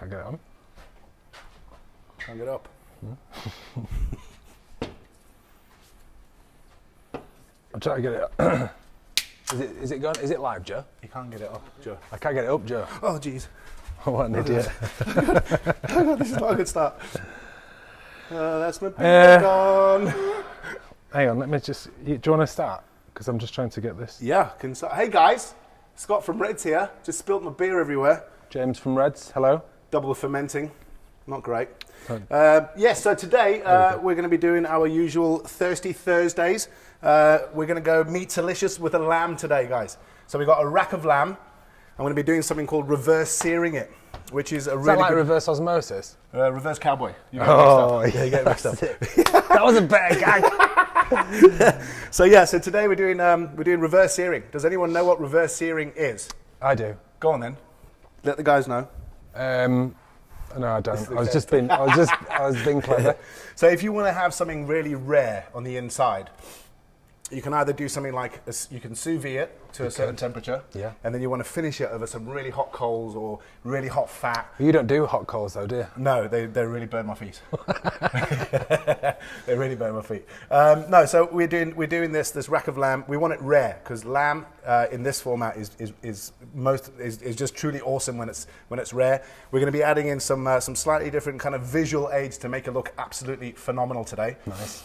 Can't get it on. Can't get up. I'm trying to get it up. Is it gone? Is it live, Joe? You can't get it up, Joe. I can't get it up, Joe. Oh, jeez. What an idiot. Oh God, this is not a good start. That's my beer gone. Hang on, let me just... Do you want to start? Because I'm just trying to get this. Yeah, can start. Hey guys, Scott from Reds here. Just spilt my beer everywhere. James from Reds, hello. Double fermenting. Not great. Oh. Yes, so today we're going to be doing our usual Thirsty Thursdays. We're going to go meat delicious with a lamb today, guys. So we've got a rack of lamb. I'm going to be doing something called reverse searing it, which is a really that like good... reverse osmosis? Reverse cowboy. You You get mixed up. That was a better gag. So today we're doing reverse searing. Does anyone know what reverse searing is? I do. Go on then. Let the guys know. No, I don't. I was being clever. So if you want to have something really rare on the inside, you can either do something like, you can sous vide it to a certain temperature, Yeah. and then you want to finish it over some really hot coals or really hot fat. You don't do hot coals though, do you? No, they really burn my feet. They really burn my feet. No, so we're doing this rack of lamb. We want it rare because lamb in this format is just truly awesome when it's rare. We're going to be adding in some slightly different kind of visual aids to make it look absolutely phenomenal today. Nice.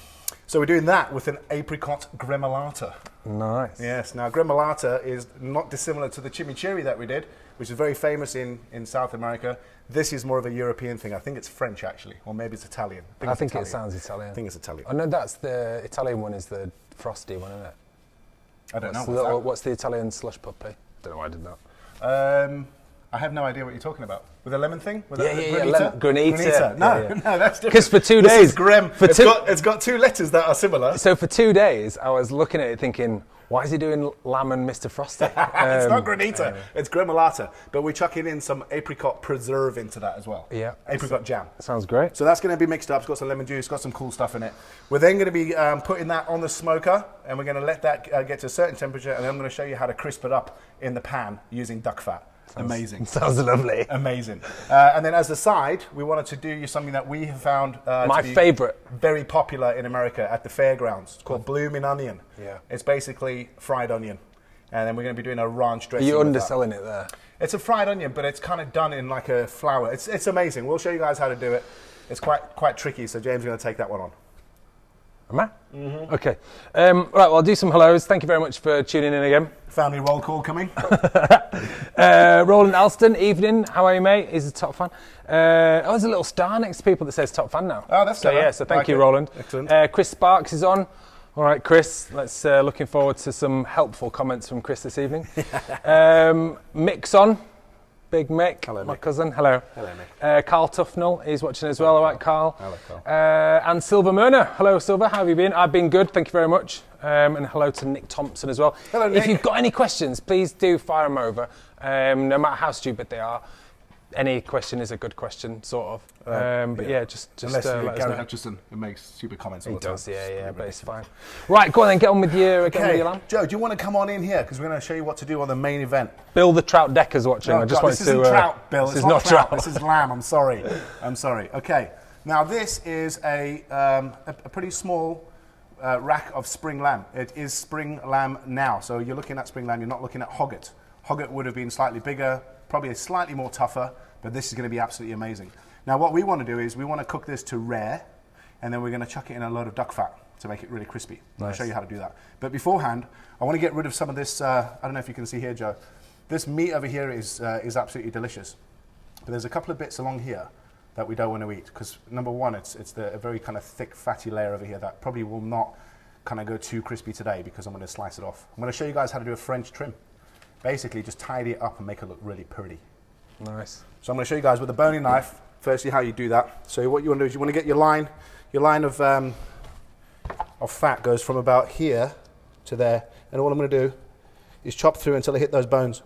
So we're doing that with an Apricot Gremolata. Nice. Yes, now Gremolata is not dissimilar to the chimichurri that we did, which is very famous in South America. This is more of a European thing. I think it's French actually, or maybe it's Italian. I think it sounds Italian. I think it's Italian. I know that's the Italian one is the frosty one, isn't it? I don't know. What's the Italian slush puppy? I don't know why I did that. I have no idea what you're talking about. With a lemon thing? With Granita? Granita. No, that's different. Because for 2 This days... is Grem. It's got two letters that are similar. So for 2 days, I was looking at it thinking, why is he doing lamb and Mr. Frosty? It's not Granita, it's Gremolata. But we're chucking in some apricot preserve into that as well. Yeah. Apricot jam. Sounds great. So that's going to be mixed up. It's got some lemon juice, got some cool stuff in it. We're then going to be putting that on the smoker, and we're going to let that get to a certain temperature, and then I'm going to show you how to crisp it up in the pan using duck fat. Amazing. Sounds lovely. Amazing. And then as a side, we wanted to do some that we have found my to be favourite. very popular in America at the fairgrounds. It's called blooming onion. Yeah. It's basically fried onion. And then we're going to be doing a ranch dressing. Are you with underselling that. it there? It's a fried onion, but it's kind of done in like a flour. It's amazing. We'll show you guys how to do it. It's quite tricky, so James is going to take that one on. Am I? Mm-hmm. Okay. Right, well, I'll do some hellos. Thank you very much for tuning in again. Family roll call coming. Roland Alston, evening. How are you, mate? He's a top fan. There's a little star next to people that says top fan now. Oh, that's so clever. yeah. So thank you, Roland. Excellent. Chris Sparks is on. All right, Chris. Let's looking forward to some helpful comments from Chris this evening. Mick's on. Big Mick, hello, my Mick. cousin. Hello. Hello, Mick. Carl Tufnell is watching as well. All right, Carl. Hello, Carl. And Silver Murner. Hello, Silver. How have you been? I've been good. Thank you very much. And hello to Nick Thompson as well. Hello, Nick. If you've got any questions, please do fire them over. No matter how stupid they are. Any question is a good question, sort of. But yeah, just unless let you're us Gary know. Hutchison who makes stupid comments all He the time. does, yeah, but it's fine. Right, go on then, get on with your lamb. Joe, do you want to come on in here? Because we're going to show you what to do on the main event. Bill the Trout Decker's watching. I just wanted this isn't trout, Bill. This is not trout. This is lamb. I'm sorry. Okay. Now this is a pretty small rack of spring lamb. It is spring lamb now. So you're looking at spring lamb. You're not looking at hogget. Hogget would have been slightly bigger, probably slightly more tougher, but this is going to be absolutely amazing. Now what we want to do is we want to cook this to rare, and then we're going to chuck it in a load of duck fat to make it really crispy. Nice. I'll show you how to do that. But beforehand, I want to get rid of some of this, I don't know if you can see here, Joe. This meat over here is absolutely delicious. But there's a couple of bits along here that we don't want to eat, because number one, it's a very kind of thick, fatty layer over here that probably will not kind of go too crispy today because I'm going to slice it off. I'm going to show you guys how to do a French trim. Basically, just tidy it up and make it look really pretty. Nice. So I'm going to show you guys with a boning knife, firstly how you do that. So what you want to do is you want to get your line of fat goes from about here to there. And all I'm going to do is chop through until I hit those bones.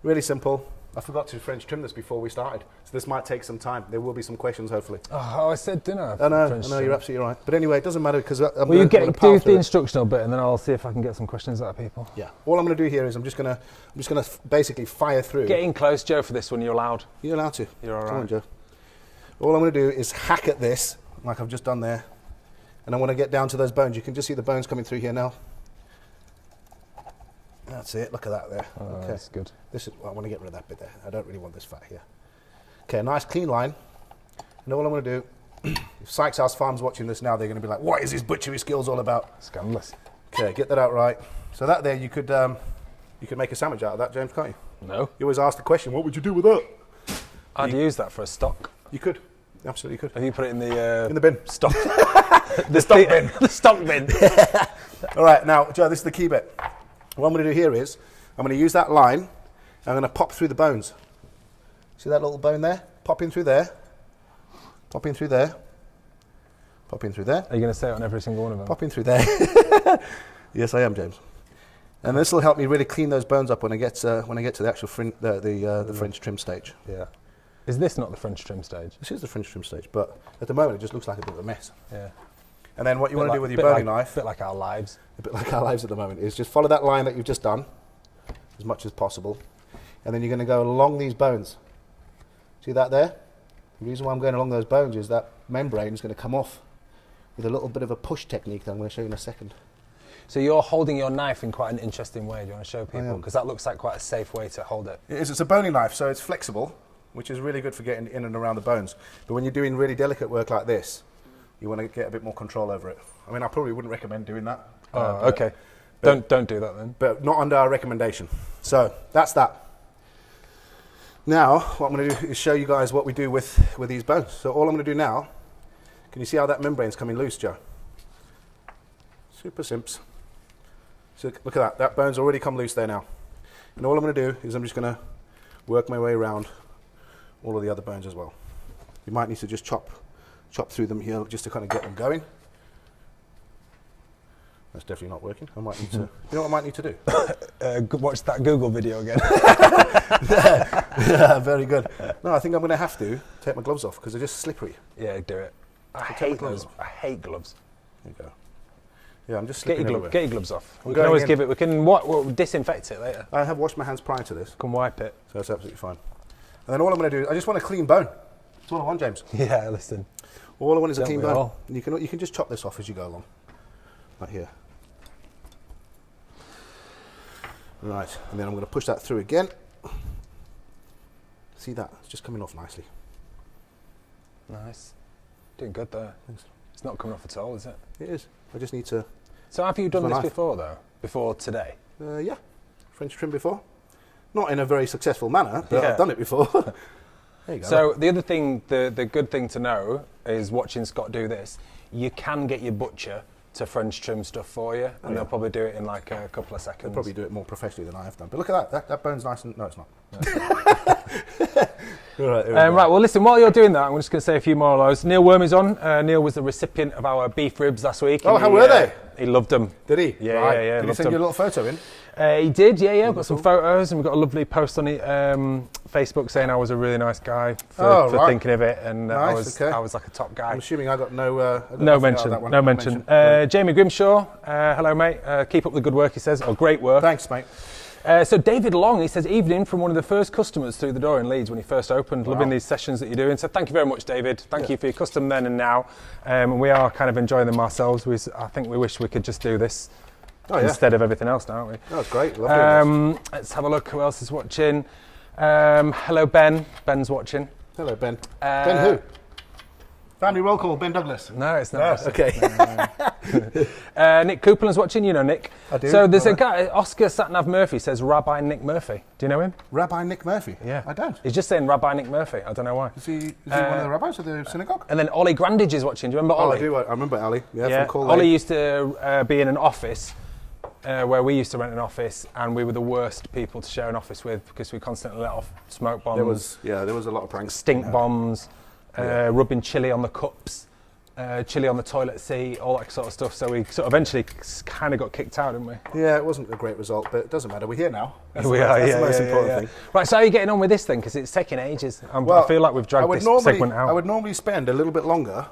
Really simple. I forgot to French trim this before we started, so this might take some time. There will be some questions, hopefully. Oh, I said dinner. I know, you're absolutely right. But anyway, it doesn't matter because I'm Well, you do the it. instructional bit, and then I'll see if I can get some questions out of people. Yeah. All I'm going to do here is I'm just going to basically fire through. Get in close, Joe, for this one. You're allowed. You're allowed to. You're all right. Come on, Joe. All I'm going to do is hack at this, like I've just done there, and I want to get down to those bones. You can just see the bones coming through here now. That's it. Look at that there. Oh, okay, that's good. This is. Well, I want to get rid of that bit there. I don't really want this fat here. Okay, a nice clean line. And all I'm going to do, if Sykes House Farm's watching this now, they're going to be like, "What is his butchery skills all about?" Scandalous. Okay, get that out right. So that there, you could make a sandwich out of that, James, can't you? No. You always ask the question, "What would you do with that?" I'd use that for a stock. You could. Absolutely could. Have you put it in the bin? Stock. the stock bin. The stock bin. All right, now, Joe, this is the key bit. What I'm going to do here is I'm going to use that line. I'm going to pop through the bones. See that little bone there? Pop in through there. Pop in through there. Pop in through there. Are you going to say it on every single one of them? Pop in through there. Yes, I am, James. And this will help me really clean those bones up when I get to the actual the French trim stage. Yeah. Is this not the French trim stage? This is the French trim stage, but at the moment it just looks like a bit of a mess. Yeah. And then what you want to do with your boning knife, a bit like our lives. a bit like our lives at the moment, is just follow that line that you've just done as much as possible. And then you're going to go along these bones. See that there? The reason why I'm going along those bones is that membrane is going to come off with a little bit of a push technique that I'm going to show you in a second. So you're holding your knife in quite an interesting way. Do you want to show people? Because that looks like quite a safe way to hold it. It is. It's a boning knife, so it's flexible, which is really good for getting in and around the bones. But when you're doing really delicate work like this, you want to get a bit more control over it. I mean, I probably wouldn't recommend doing that. Okay. Don't do that then. But not under our recommendation. So that's that. Now, what I'm going to do is show you guys what we do with these bones. So all I'm going to do now, can you see how that membrane's coming loose, Joe? Super simps. So look at that. That bone's already come loose there now. And all I'm going to do is I'm just going to work my way around all of the other bones as well. You might need to just chop through them here just to kind of get them going. That's definitely not working. I might need to. You know what I might need to do? Watch that Google video again. Yeah, very good. No, I think I'm going to have to take my gloves off because they're just slippery. Yeah, do it. I hate those. I hate gloves. There you go. Yeah, I'm just slipping everywhere. Get your gloves off. We can always give it. We can we'll disinfect it later. I have washed my hands prior to this. We can wipe it. So that's absolutely fine. And then all I'm going to do, I just want a clean bone. That's all I want, James. Yeah, listen. All I want is a clean we bone. all? You can just chop this off as you go along. Right here. Right, and then I'm going to push that through again. See that? It's just coming off nicely. Nice. Doing good there. Thanks. It's not coming off at all, is it? It is. I just need to... So have you done my this knife. before, though? Before today? Yeah. French trim before. Not in a very successful manner, but I've done it before. There you go. So the other thing, the good thing to know is watching Scott do this, you can get your butcher to French trim stuff for you, and they'll probably do it in like a couple of seconds. They'll probably do it more professionally than I have done. But look at that. That bone's nice and... No, it's not. Right, well, listen, while you're doing that, I'm just going to say a few more of those. Neil Wormy's on. Neil was the recipient of our beef ribs last week. Oh, how were they? He loved them. Did he? Yeah, right. yeah. Did he send you a little photo in? He did, yeah. We've got some photos, and we've got a lovely post on Facebook saying I was a really nice guy for thinking of it, and nice, I was like a top guy. I'm assuming I got no mention. No mention. Jamie Grimshaw, hello, mate. Keep up the good work, he says. Oh, great work. Thanks, mate. So David Long, he says, evening from one of the first customers through the door in Leeds when he first opened. Wow. Loving these sessions that you're doing. So thank you very much, David. Thank you for your custom then and now. And we are kind of enjoying them ourselves. I think we wish we could just do this instead of everything else now, aren't we? That was great. Lovely. Let's have a look who else is watching. Hello, Ben. Ben's watching. Hello, Ben. Ben who? Family roll call, Ben Douglas. No, it's not. No, okay. Nick Copeland's watching. You know Nick. I do. So there's a guy, Oscar Satnav Murphy says Rabbi Nick Murphy. Do you know him? Rabbi Nick Murphy? Yeah. I don't. He's just saying Rabbi Nick Murphy. I don't know why. Is he one of the rabbis of the synagogue? And then Ollie Grandage is watching. Do you remember Ollie? I do. I remember Ollie. Yeah, from Call Ollie used to be in an office where we used to rent an office, and we were the worst people to share an office with because we constantly let off smoke bombs. There was a lot of pranks. Stink bombs, rubbing chili on the cups. chili on the toilet seat, all that sort of stuff. So we sort of eventually kind of got kicked out, didn't we? Yeah, it wasn't a great result, but it doesn't matter. We're here now. That's That's the most important thing. Right, so how are you getting on with this thing? Because it's taking ages. I feel like we've dragged this segment out. I would normally spend a little bit longer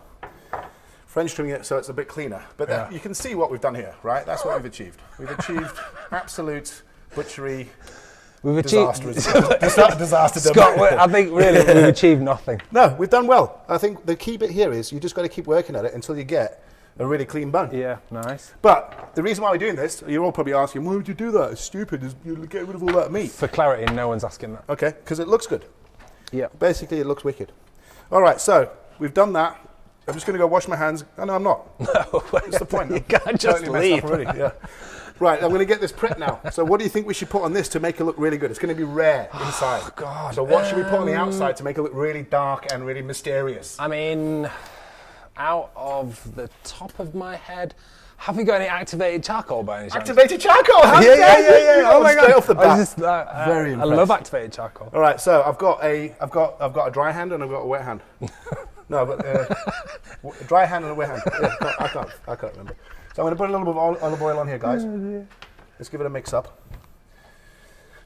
French trimming it so it's a bit cleaner. But you can see what we've done here, right? That's what we've achieved. We've achieved absolute butchery. We've achieved disaster. Scott, I think really we've achieved nothing. No, we've done well. I think the key bit here is you just got to keep working at it until you get a really clean bone. Yeah, nice. But the reason why we're doing this, you're all probably asking, why would you do that? It's stupid. You're getting rid of all that meat. For clarity, no one's asking that. Okay, because it looks good. Yeah. Basically, it looks wicked. All right, so we've done that. I'm just going to go wash my hands. Oh, no, I'm not. No, what's the point? You can't just leave. Yeah. Right, I'm going to get this prep now. So what do you think we should put on this to make it look really good? It's going to be rare inside. Oh, God. So what should we put on the outside to make it look really dark and really mysterious? I mean, out of the top of my head, have we got any activated charcoal by any chance? Activated charcoal? How Yeah. Oh my God. Straight off the bat. Very impressed. I love activated charcoal. All right, so I've got a dry hand and I've got a wet hand. No, but a dry hand and a wet hand. Yeah, I can't remember. So I'm going to put a little bit of olive oil on here, guys. Let's give it a mix up.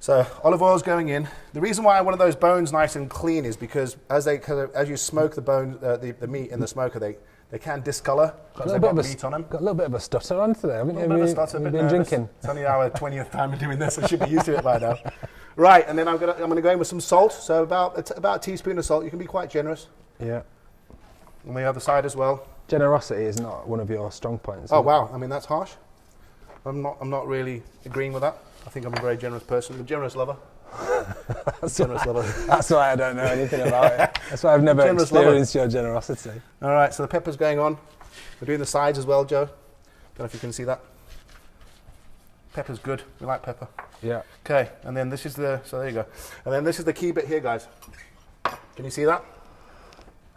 So olive oil's going in. The reason why I wanted those bones nice and clean is because as you smoke the bone, the meat in the smoker, they can discolor because they've got meat on them. Got a little bit of a stutter on today, haven't you? A bit of a stutter, You've been drinking. It's only our 20th time doing this. I should be used to it by now. Right, and then I'm going to go in with some salt. So about a teaspoon of salt. You can be quite generous. Yeah. On the other side as well. Generosity is not one of your strong points. Oh wow! I mean that's harsh. I'm not really agreeing with that. I think I'm a very generous person, a generous lover. That's why I don't know anything about it. That's why I've never experienced your generosity. All right, so the pepper's going on. We're doing the sides as well, Joe. Don't know if you can see that. Pepper's good. We like pepper. Yeah. Okay, and then this is so there you go. And then this is the key bit here, guys. Can you see that?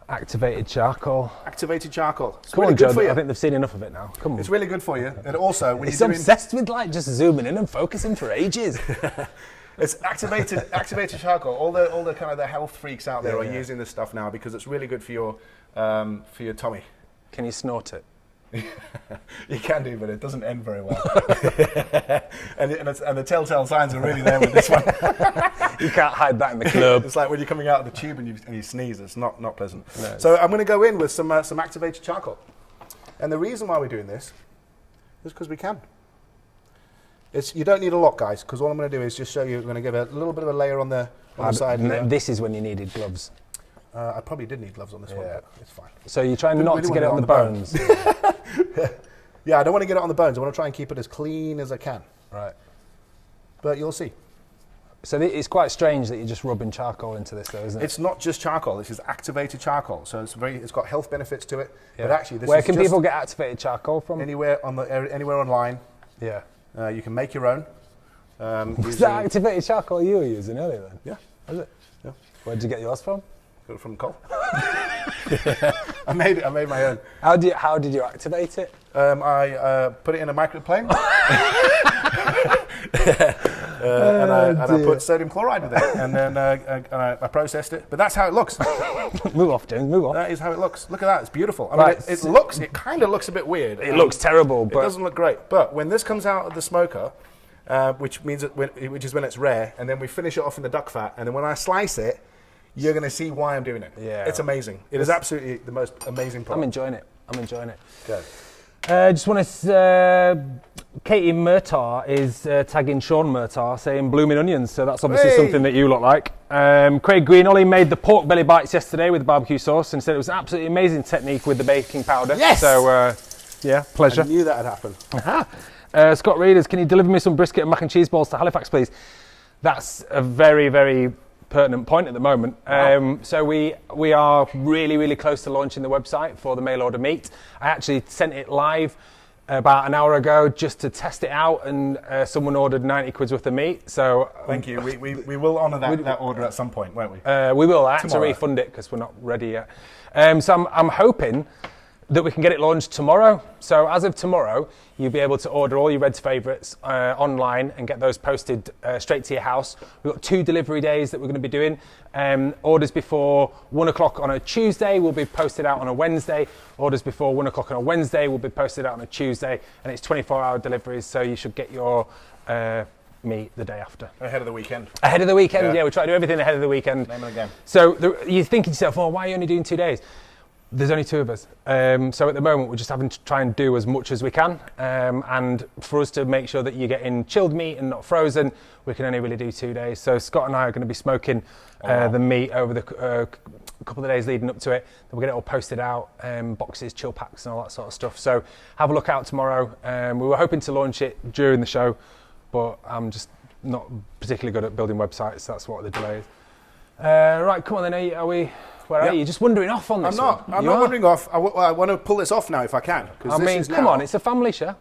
Activated charcoal. Activated charcoal. It's Come really on, good Joe. for you. I think they've seen enough of it now. Come on. It's really good for you. And also, when it's you're doing... obsessed with like just zooming in and focusing for ages. It's activated charcoal. All the kind of the health freaks out there are using this stuff now because it's really good for your tummy. Can you snort it? You can do, but it doesn't end very well. and the telltale signs are really there with this one. You can't hide that in the club. It's like when you're coming out of the tube and you sneeze. It's not pleasant. No, so I'm going to go in with some activated charcoal. And the reason why we're doing this is because we can. You don't need a lot, guys, because all I'm going to do is just show you. I'm going to give a little bit of a layer on the side. This is when you needed gloves. I probably did need gloves on this one, but it's fine. So you're trying not to get it on the bones? Yeah, I don't want to get it on the bones. I want to try and keep it as clean as I can. Right. But you'll see. So it's quite strange that you're just rubbing charcoal into this, though, isn't it? It's not just charcoal. This is activated charcoal. So it's got health benefits to it. Yeah. But actually, where can people get activated charcoal from? Anywhere online. Yeah. You can make your own. Was that activated charcoal you were using earlier then? Yeah. Was it? Yeah. Where did you get yours from? Got it from Cole. I made my own. How did you activate it? I put it in a microplane. And I put sodium chloride with it, and then I processed it. But that's how it looks. Move off, James. Move off. That is how it looks. Look at that. It's beautiful. I mean, it kind of looks a bit weird. It looks terrible, but it doesn't look great. But when this comes out of the smoker, which is when it's rare, and then we finish it off in the duck fat, and then when I slice it, you're going to see why I'm doing it. Yeah. It's amazing. It is absolutely the most amazing product. I'm enjoying it. Good. Just want to... Katie Murtar is tagging Sean Murtar saying blooming onions, so that's obviously something that you look like. Craig Greenolly made the pork belly bites yesterday with the barbecue sauce and said it was an absolutely amazing technique with the baking powder. Yes! So, pleasure. I knew that had happened. Scott Readers, can you deliver me some brisket and mac and cheese balls to Halifax, please? That's a very, very pertinent point at the moment. Wow. So we are really, really close to launching the website for the mail order meat. I actually sent it live about an hour ago just to test it out, and someone ordered 90 quid's worth of meat. So thank you. We will honour that order at some point, won't we? We will. I have to refund it because we're not ready yet. So I'm hoping that we can get it launched tomorrow. So as of tomorrow, you'll be able to order all your Reds favourites online and get those posted straight to your house. We've got 2 delivery days that we're going to be doing. Orders before 1 o'clock on a Tuesday will be posted out on a Wednesday. Orders before 1 o'clock on a Wednesday will be posted out on a Tuesday. And it's 24-hour deliveries, so you should get your meat the day after. Ahead of the weekend. Ahead of the weekend, yeah. We try to do everything ahead of the weekend. Name of the game. So you're thinking to yourself, oh, why are you only doing 2 days? There's only 2 of us. So at the moment, we're just having to try and do as much as we can. And for us to make sure that you're getting chilled meat and not frozen, we can only really do 2 days. So Scott and I are going to be smoking the meat over the couple of days leading up to it. Then we'll get it all posted out, boxes, chill packs and all that sort of stuff. So have a look out tomorrow. We were hoping to launch it during the show, but I'm just not particularly good at building websites. So that's what the delay is. Right, come on then, are we... Where are you? Just wandering off on this one. I'm not wandering off. I want to pull this off now if I can. I mean, come on, it's a family show.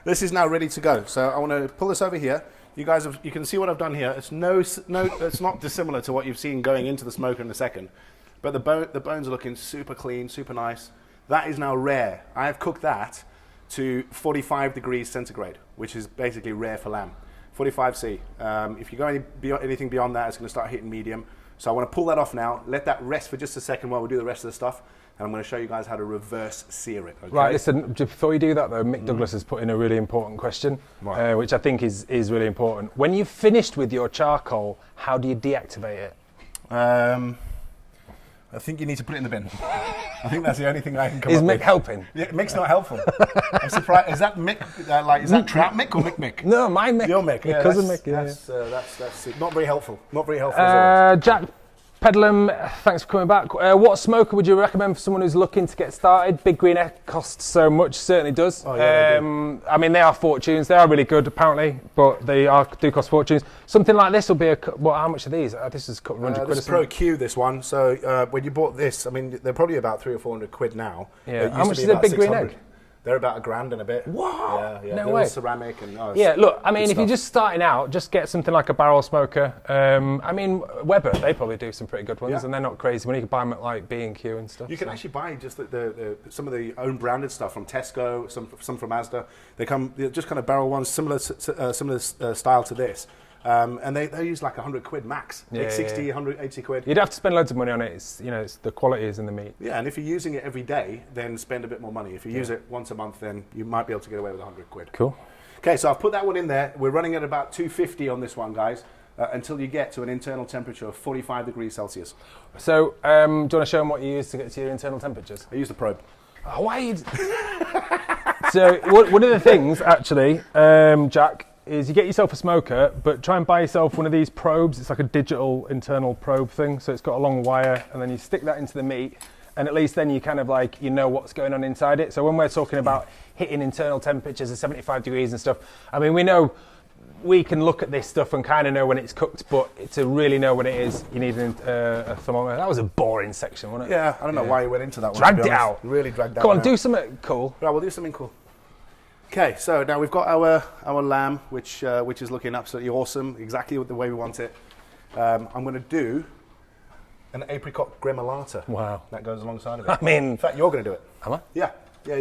This is now ready to go. So I want to pull this over here. You guys, you can see what I've done here. It's it's not dissimilar to what you've seen going into the smoker in a second. But the bones are looking super clean, super nice. That is now rare. I have cooked that to 45 degrees centigrade, which is basically rare for lamb. 45C. If you go anything beyond that, it's going to start hitting medium. So I want to pull that off now, let that rest for just a second while we do the rest of the stuff, and I'm going to show you guys how to reverse sear it. Okay? Right, listen, before you do that though, Mick Douglas has put in a really important question, which I think is really important. When you've finished with your charcoal, how do you deactivate it? I think you need to put it in the bin. I think that's the only thing I can come up with. Is Mick helping? Yeah, Mick's not helpful. I'm surprised. Is that Mick? Is that Trout Mick or Mick? No, my Mick. Your Mick. Yeah, cousin Mick. That's not very helpful. Not very helpful. As always. Jack Pedlam, thanks for coming back. What smoker would you recommend for someone who's looking to get started? Big Green Egg costs so much, certainly does. Oh, yeah, they do. I mean, they are fortunes. They are really good, apparently, but they do cost fortunes. Something like this will be how much are these? This is a couple of hundred quid. This is Pro Q, this one. So when you bought this, I mean, they're probably about 300 or 400 quid now. Yeah. How much is a Big Green Egg? They're about $1,000 and a bit. What? Yeah. No they're way. all ceramic and look, I mean, if you're just starting out, just get something like a barrel smoker. I mean, Weber, they probably do some pretty good ones, and they're not crazy. When you can buy them at like B&Q and stuff. You can actually buy just some of the own branded stuff from Tesco, some from Asda. They're just kind of barrel ones, similar style to this. And they use like 100 quid max, 60, 100, 80 quid. You'd have to spend loads of money on it. It's the quality is in the meat. Yeah, and if you're using it every day, then spend a bit more money. If you use it once a month, then you might be able to get away with 100 quid. Cool. Okay, so I've put that one in there. We're running at about 250 on this one, guys, until you get to an internal temperature of 45 degrees Celsius. So, do you want to show them what you use to get to your internal temperatures? I use the probe. Oh, why? So, one of the things, actually, Jack, is you get yourself a smoker, but try and buy yourself one of these probes. It's like a digital internal probe thing, so it's got a long wire, and then you stick that into the meat, and at least then you kind of like, you know what's going on inside it. So when we're talking about hitting internal temperatures of 75 degrees and stuff, I mean, we know we can look at this stuff and kind of know when it's cooked, but to really know what it is, you need a thermometer. That was a boring section, wasn't it? Yeah, I don't know why you went into that one. Dragged it out. Really dragged that Come one on, out. do something cool. Right, we'll do something cool. Okay, so now we've got our lamb, which is looking absolutely awesome, exactly the way we want it. I'm going to do an Apricot Gremolata. Wow. That goes alongside of it. I mean... In fact, you're going to do it. Am I? Yeah.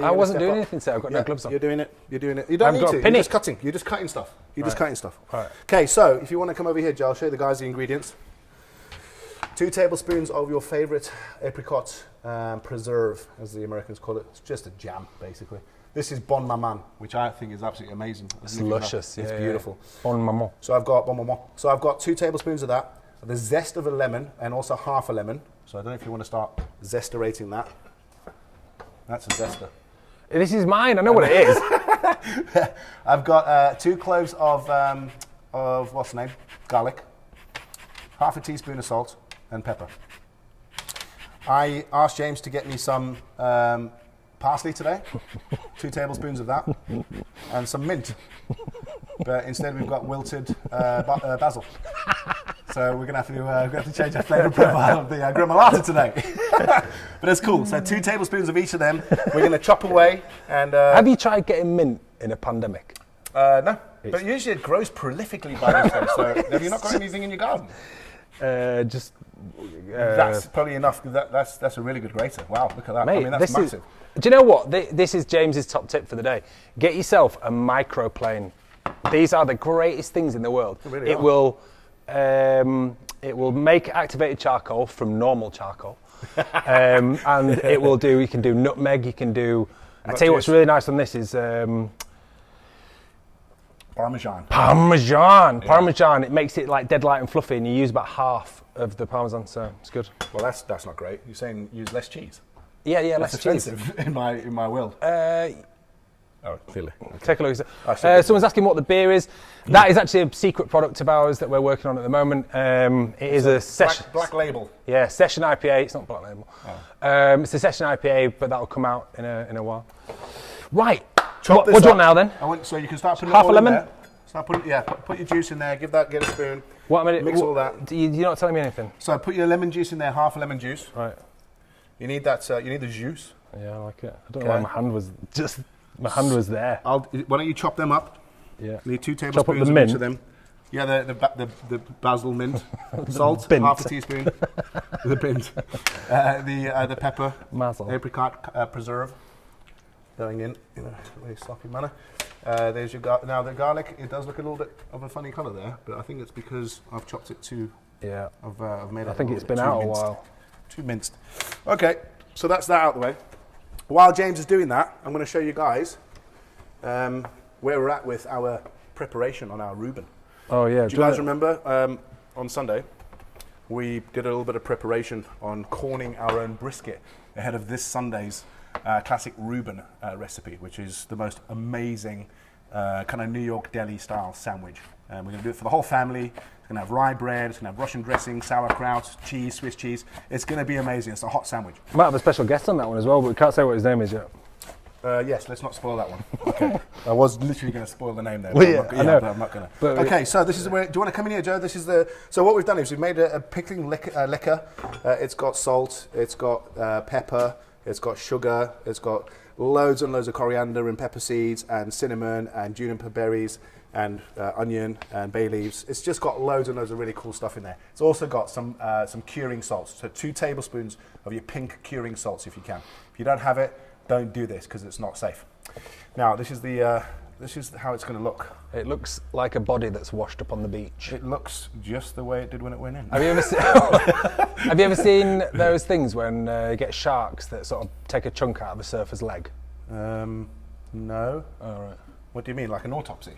I wasn't doing anything today. I've got no gloves on. You're doing it. You don't need to. You're just cutting. You're just cutting stuff. Right. Okay, so if you want to come over here, Joe, I'll show you the guys the ingredients. 2 tablespoons of your favourite apricot preserve, as the Americans call it. It's just a jam, basically. This is Bon Maman, which I think is absolutely amazing. It's luscious. It's beautiful. Bon Maman. So I've got 2 tablespoons of that, the zest of a lemon, and also half a lemon. So I don't know if you want to start zesterating that. That's a zester. This is mine. I know what it is. I've got 2 cloves of what's the name? Garlic, half a teaspoon of salt and pepper. I asked James to get me some parsley today, 2 tablespoons of that, and some mint. But instead we've got wilted basil. So we're going to have to change our flavour profile of the Gremolata today. But it's cool. So 2 tablespoons of each of them. We're going to chop away. And have you tried getting mint in a pandemic? No. But usually it grows prolifically by this stage. So have you not got anything in your garden? Just That's probably enough. That's a really good grater. Wow, look at that. Mate, I mean, that's massive. Do you know what? This is James's top tip for the day. Get yourself a microplane. These are the greatest things in the world. They really It will make activated charcoal from normal charcoal, and it will do. You can do nutmeg. You can do. I tell you what's really nice on this is Parmesan. Parmesan. It makes it like dead light and fluffy, and you use about half of the Parmesan, so it's good. Well, that's not great. You're saying use less cheese. Yeah, That's less offensive in my world. Oh, clearly. Okay. Take a look. Someone's asking what the beer is. That is actually a secret product of ours that we're working on at the moment. It's a session. Black label. Yeah, session IPA. It's not black label. Oh. It's a session IPA, but that will come out in a while. Right. Chop What do you want now then? So you can start putting Half it a all lemon? in there. Start putting, put your juice in there. Get a spoon. Mix all that. You're not telling me anything. So put your lemon juice in there. Half a lemon juice. Right. You need that. You need the juice. Yeah, I like it. I don't know why my hand was there. Why don't you chop them up? Yeah. You need 2 Chop up tablespoons the of mint. each of them. Yeah, the basil mint, salt, Bint. half a teaspoon, the bint, the pepper, Mazel. apricot preserve, going in a very sloppy manner. There's your now the garlic. It does look a little bit of a funny colour there, but I think it's because I've chopped it too. Yeah. I've made it. I think it's been out a while. Too minced. Okay, so that's that out of the way. While James is doing that, I'm going to show you guys where we're at with our preparation on our Reuben. Oh yeah. Do you guys remember on Sunday we did a little bit of preparation on corning our own brisket ahead of this Sunday's classic Reuben recipe, which is the most amazing kind of New York deli style sandwich. We're going to do it for the whole family. It's going to have rye bread, it's going to have Russian dressing, sauerkraut, cheese, Swiss cheese. It's going to be amazing. It's a hot sandwich. Might have a special guest on that one as well, but we can't say what his name is yet. Yes, let's not spoil that one. Okay. I was literally going to spoil the name there. Well, yeah, I know. But I'm not going to. Okay, so this is where. Do you want to come in here, Joe? This is So what we've done is we've made a pickling liquor. It's got salt. It's got pepper. It's got sugar. It's got loads and loads of coriander and pepper seeds and cinnamon and juniper berries and onion and bay leaves. It's just got loads and loads of really cool stuff in there. It's also got some curing salts. So 2 tablespoons of your pink curing salts if you can. If you don't have it, don't do this because it's not safe. Now this is how it's going to look. It looks like a body that's washed up on the beach. It looks just the way it did when it went in. Have you ever seen those things when you get sharks that sort of take a chunk out of a surfer's leg? No. Oh, right. What do you mean, like an autopsy?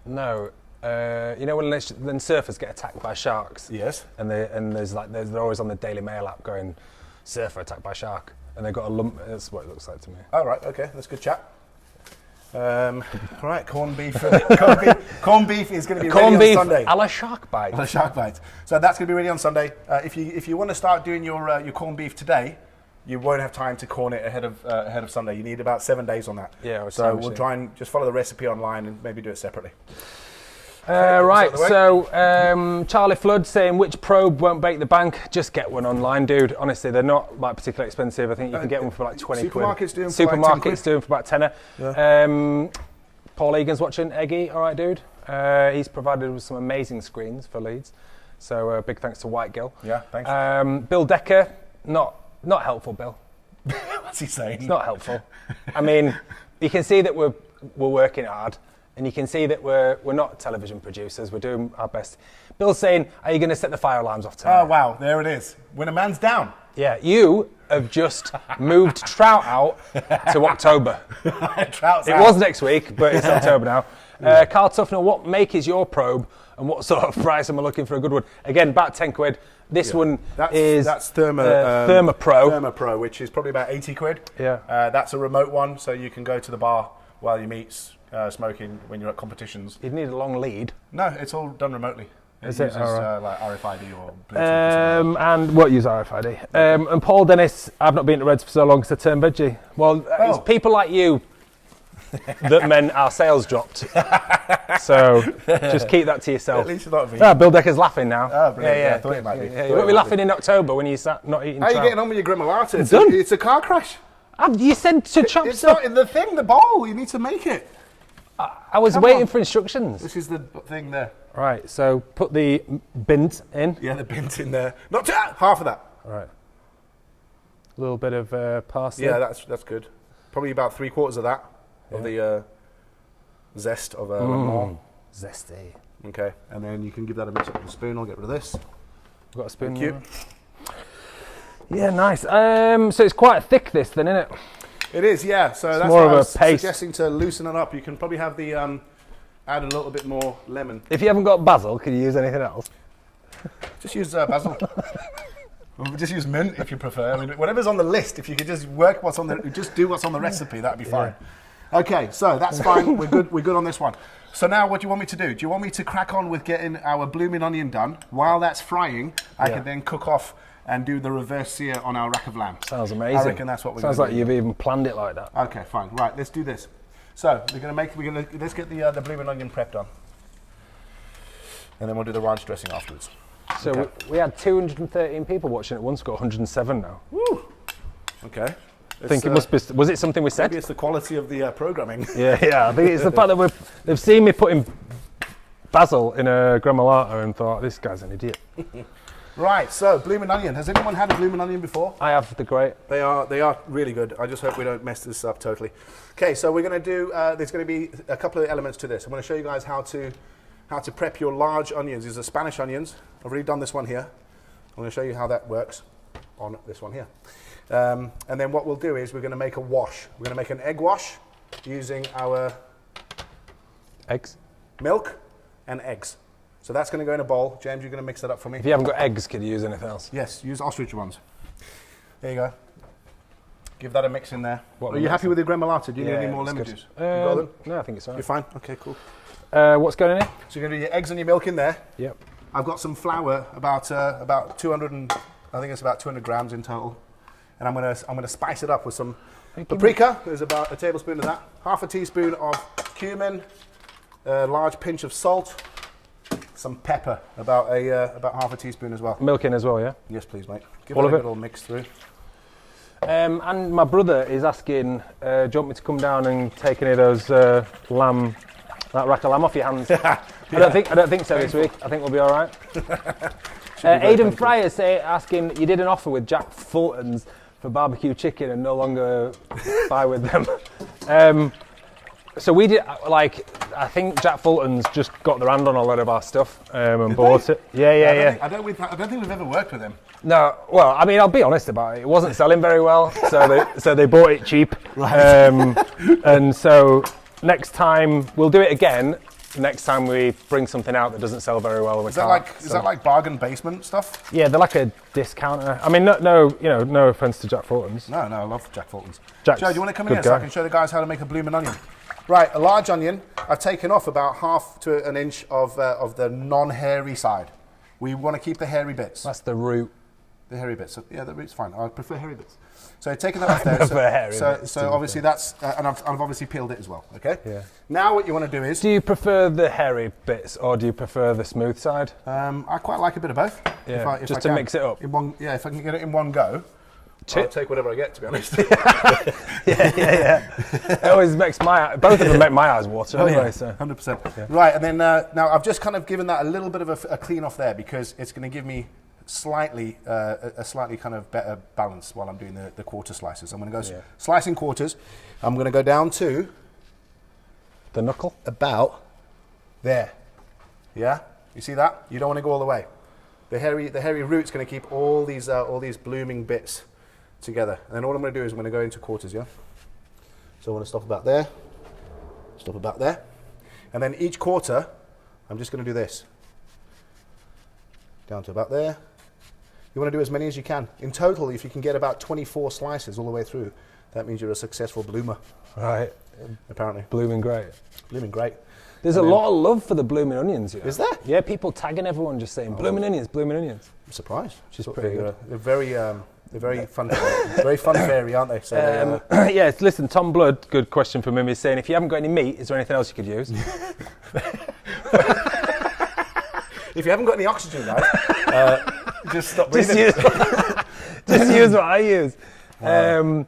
No. You know when surfers get attacked by sharks? Yes. And they're always on the Daily Mail app going, surfer attacked by shark. And they've got a lump. That's what it looks like to me. Oh, right. Okay. That's good chat. Right, corned beef. Corned beef is going to be ready on Sunday. A la shark bite. A la shark bite. So that's going to be ready on Sunday. If you want to start doing your corned beef today, you won't have time to corn it ahead of Sunday. You need about 7 days on that. Yeah. So we'll try and just follow the recipe online and maybe do it separately. Right, so Charlie Flood saying which probe won't break the bank? Just get one online, dude. Honestly, they're not like particularly expensive. I think you can get one for like 20 quid. Supermarkets doing for about tenner. Yeah. Paul Egan's watching. Eggy, all right, dude. He's provided with some amazing screens for Leeds. So big thanks to White Gill. Yeah, thanks. Bill Decker, not helpful, Bill. What's he saying? It's not helpful. I mean, you can see that we're working hard. And you can see that we're not television producers. We're doing our best. Bill's saying, are you going to set the fire alarms off tonight? Oh, wow. There it is. When a man's down. Yeah, you have just moved Trout out to October. Trout's it out. was next week, but it's October now. Carl Tuffner, what make is your probe and what sort of price am I looking for a good one? Again, about 10 quid. This one is Therma Pro. Therma Pro, which is probably about 80 quid. Yeah. That's a remote one, so you can go to the bar while you meet smoking when you're at competitions. You'd need a long lead. No, it's all done remotely. Is it uses like RFID or Bluetooth? And what use RFID? And Paul Dennis, I've not been to Reds for so long, so turn veggie. Well, it's people like you that meant our sales dropped. So just keep that to yourself. At least you're not Bill Decker's laughing now. Oh, brilliant. Yeah, I thought it might be. You won't be laughing in October when you sat not eating How are trout. you getting on with your Gremolata? It's a car crash. You said to chop It's stuff. not in the bowl. You need to make it. I was waiting for instructions. This is the thing there. Right, so put the bint in. Yeah, the bint in there. Not half of that. All right. A little bit of parsley. Yeah, that's good. Probably about 3/4 of that, of the zest of a lemon. Zesty. Okay, and then you can give that a mix up with a spoon. I'll get rid of this. I've got a spoon. Thank you. Yeah, nice. So it's quite thick, this then, isn't it? It is, yeah. So that's more why of I a was paste. suggesting to loosen it up. You can probably have the add a little bit more lemon. If you haven't got basil, can you use anything else? Just use basil. Or just use mint if you prefer. I mean, whatever's on the list. If you could just work what's on the, just do what's on the recipe, that'd be fine. Okay, so that's fine. We're good. We're good on this one. So now, what do you want me to do? Do you want me to crack on with getting our blooming onion done? While that's frying, I can then cook off and do the reverse sear on our rack of lamb. Sounds amazing. I reckon that's what we're going to do. Sounds like you've even planned it like that. Okay, fine. Right, let's do this. So let's get the blooming onion prepped on, and then we'll do the ranch dressing afterwards. So we had 213 people watching at once. Got 107 now. Woo. Okay. I think it must be. Was it something we said? Maybe it's the quality of the programming. Yeah. I think it's the fact that they've seen me putting basil in a gremolata and thought this guy's an idiot. Right. So blooming onion. Has anyone had a blooming onion before? I have. They're great. They are really good. I just hope we don't mess this up totally. Okay. So we're going to do. There's going to be a couple of elements to this. I'm going to show you guys how to prep your large onions. These are Spanish onions. I've already done this one here. I'm going to show you how that works on this one here. And then what we'll do is we're going to make a wash. We're going to make an egg wash using our eggs, milk, and eggs. So that's going to go in a bowl. James, you're going to mix that up for me. If you haven't got eggs, can you use anything else? Yes, use ostrich ones. There you go. Give that a mix in there. What Are you happy with the gremolata? Do you need any more lemon juice? You got them? No, I think it's fine. You're fine? Okay, cool. What's going in here? So you're going to do your eggs and your milk in there. Yep. I've got some flour, about 200 and I think it's about 200 grams in total. And I'm gonna spice it up with some paprika. There's about a tablespoon of that. Half a teaspoon of cumin, a large pinch of salt, some pepper, about half a teaspoon as well. Milk in as well, yeah? Yes, please, mate. Give All that of a it? little mix through. And my brother is asking, do you want me to come down and take any of those that rack of lamb off your hands? I don't think so this week. I think we'll be all right. Aidan Fry is asking, you did an offer with Jack Fulton's for barbecue chicken and no longer buy with them. So we did, I think Jack Fulton's just got their hand on a lot of our stuff and bought it. Yeah. I don't think we've ever worked with him. No, well, I mean, I'll be honest about it. It wasn't selling very well, so they bought it cheap. Right. And so next time we'll do it again. Next time we bring something out that doesn't sell very well. Is that like bargain basement stuff? Yeah, they're like a discounter. I mean, no offense to Jack Fulton's. No, I love Jack Fulton's. Joe, do you want to come here so I can show the guys how to make a blooming onion? Right, a large onion. I've taken off about half to an inch of the non-hairy side. We want to keep the hairy bits. That's the root. The hairy bits. So, yeah, the root's fine. I prefer hairy bits. So taking that off there. So obviously that's, and I've obviously peeled it as well. Okay. Yeah. Now what you want to do is. Do you prefer the hairy bits or do you prefer the smooth side? I quite like a bit of both. Yeah. Just to mix it up. If I can get it in one go. I'll take whatever I get, to be honest. Yeah. It always makes both of them make my eyes water anyway. Yeah, so 100%. Yeah. Right, and then now I've just kind of given that a little bit of a clean off there because it's going to give me a slightly kind of better balance while I'm doing the quarter slices. I'm going to go slicing quarters. I'm going to go down to the knuckle, about there. Yeah, you see that? You don't want to go all the way. The hairy root's going to keep all these blooming bits together. And then all I'm going to do is I'm going to go into quarters. Yeah. So I want to stop about there. Stop about there. And then each quarter, I'm just going to do this. Down to about there. You want to do as many as you can. In total, if you can get about 24 slices all the way through, that means you're a successful bloomer. Right. Apparently. Blooming great. Blooming great. There's a lot of love for the blooming onions. You know? Is there? Yeah, people tagging everyone just saying blooming onions, blooming onions. I'm surprised. Which is pretty good. They're very fun. Very fun fairy, aren't they? So yes. Listen, Tom Blood. Good question from him. Is saying if you haven't got any meat, is there anything else you could use? If you haven't got any oxygen, guys, just stop breathing. Just use what I use. Wow.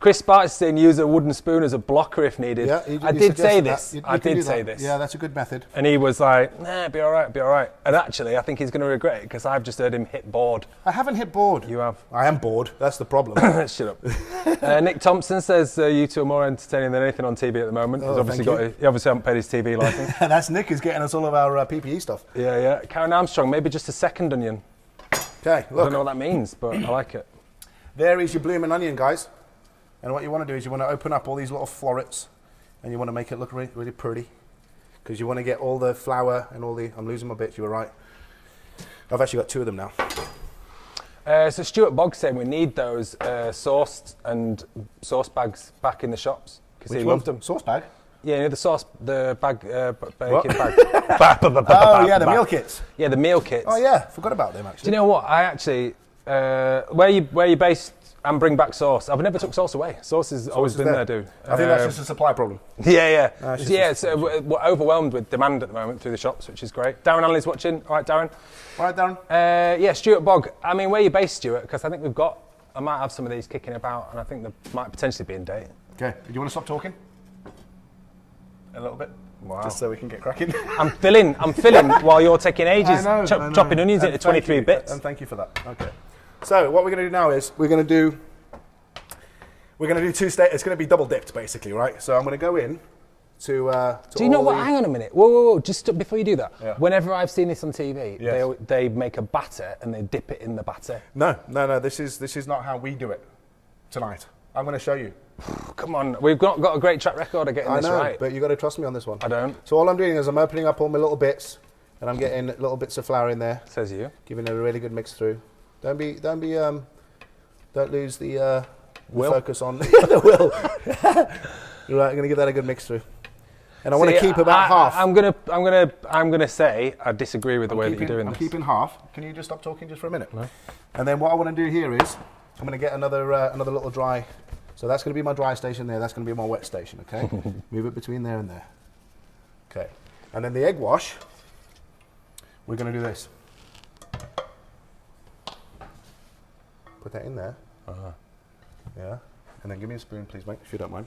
Chris Sparks saying use a wooden spoon as a blocker if needed. Yeah, I did say this. I did say this. Yeah, that's a good method. And he was like, nah, be all right. And actually, I think he's going to regret it because I've just heard him hit board. I haven't hit board. You have. I am bored. That's the problem. Shut up. Nick Thompson says you two are more entertaining than anything on TV at the moment. Oh, He obviously hasn't paid his TV license. And that's Nick is getting us all of our PPE stuff. Yeah. Karen Armstrong, maybe just a second onion. Okay, look. I don't know what that means, but I like it. There is your blooming onion, guys. And what you want to do is you want to open up all these little florets and you want to make it look really, really pretty because you want to get all the flour and all the... I'm losing my bits, you were right. I've actually got 2 of them now. So Stuart Boggs saying we need those sauce bags back in the shops because he loved them. Sauce bag? Yeah, the bag, baking bag. Oh, yeah, the meal kits. Yeah, the meal kits. Oh, yeah, forgot about them, actually. Do you know what? I actually, where you based and bring back sauce, I've never took sauce away. Sauce has always been there, dude. I think that's just a supply problem. Yeah. We're overwhelmed with demand at the moment through the shops, which is great. Darren Allen's watching. All right, Darren. Yeah, Stuart Bogg. I mean, where you based, Stuart? Because I think I might have some of these kicking about, and I think they might potentially be in date. Okay, do you want to stop talking? A little bit. Wow. Just so we can get cracking. I'm filling while you're taking ages, chopping onions into 23 bits. And thank you for that. Okay. So what we're going to do now is we're going to do 2 stages. It's going to be double dipped, basically, right? So I'm going to go in to do you know what? Hang on a minute. Whoa. Just before you do that. Yeah. Whenever I've seen this on TV, yes, they make a batter and they dip it in the batter. No. This is not how we do it tonight. I'm going to show you. Come on, we've got a great track record of getting this right. But you've got to trust me on this one. I don't. So all I'm doing is I'm opening up all my little bits, and I'm getting little bits of flour in there. Says you. Giving it a really good mix through. Don't lose the focus on the will. Right, I'm going to give that a good mix through. And I want to keep about half. I'm gonna say I disagree with the way that you're doing this. I'm keeping half. Can you just stop talking just for a minute? No. And then what I want to do here is I'm going to get another little dry. So that's going to be my dry station there. That's going to be my wet station. Okay. Move it between there and there. Okay. And then the egg wash. We're going to do this. Put that in there. Yeah. And then give me a spoon, please, mate, if you don't mind.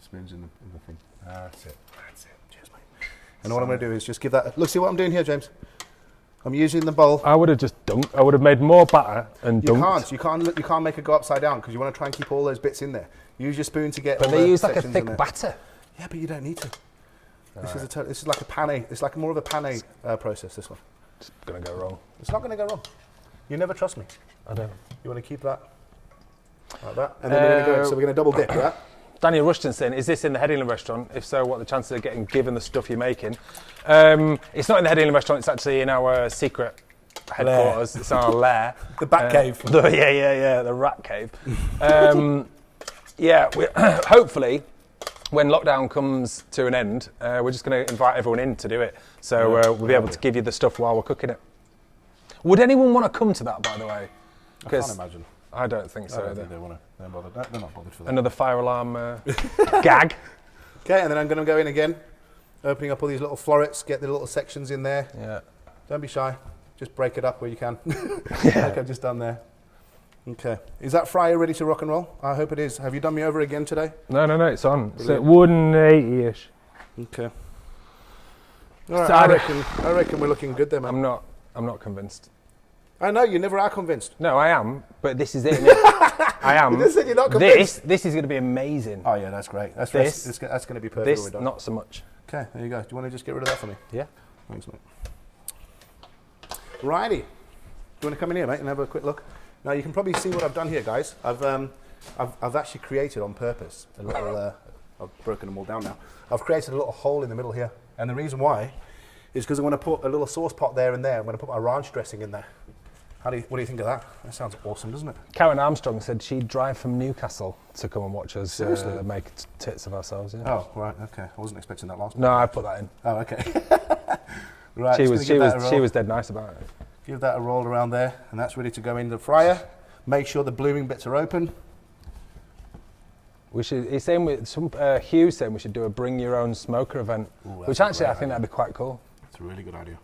Spoon's in the thing. That's it. Cheers, mate. And what I'm going to do is just give that... Look, see what I'm doing here, James? I'm using the bowl. I would have just dunked. I would have made more batter and dunked. You can't make it go upside down because you want to try and keep all those bits in there. Use your spoon to get. But they use like a thick batter. Yeah, but you don't need to. This is like a pane. It's like more of a pane process. This one. It's gonna go wrong. It's not gonna go wrong. You never trust me. I don't. You want to keep that like that, and then we're gonna go. So we're gonna double dip that. Daniel Rushton saying, is this in the Headingley restaurant? If so, what are the chances of getting given the stuff you're making? It's not in the Headingley restaurant, it's actually in our secret headquarters. It's in our lair. The bat cave. The rat cave. Hopefully, when lockdown comes to an end, we're just going to invite everyone in to do it. So we'll be able to give you the stuff while we're cooking it. Would anyone want to come to that, by the way? I can't imagine. I don't think so. I don't think they want to. They're not bothered for that. Another fire alarm gag. Okay, and then I'm going to go in again, opening up all these little florets, get the little sections in there. Yeah. Don't be shy. Just break it up where you can. Like I've just done there. Okay. Is that fryer ready to rock and roll? I hope it is. Have you done me over again today? No, it's on. Brilliant. It's at 180-ish. Okay. All right, I reckon we're looking good there, man. I'm not convinced. I know, you never are convinced. No, I am, but this is it, isn't it? I am. You just said you're not convinced. This is going to be amazing. Oh, yeah, that's great. That's going to be perfect. This, not so much. Okay, there you go. Do you want to just get rid of that for me? Yeah. Thanks, mate. Righty. Do you want to come in here, mate, and have a quick look? Now, you can probably see what I've done here, guys. I've actually created on purpose a little... I've broken them all down now. I've created a little hole in the middle here. And the reason why is because I want to put a little sauce pot there and there. I'm going to put my ranch dressing in there. What do you think of that? That sounds awesome, doesn't it? Karen Armstrong said she'd drive from Newcastle to come and watch us make tits of ourselves. Yeah. Oh, right, okay. I wasn't expecting that last one. No, I put that in. Oh, okay. Right. She was dead nice about it. Give that a roll around there, and that's ready to go in the fryer. Make sure the blooming bits are open. He's saying Hugh's saying we should do a bring your own smoker event, which actually I think that'd be quite cool. It's a really good idea.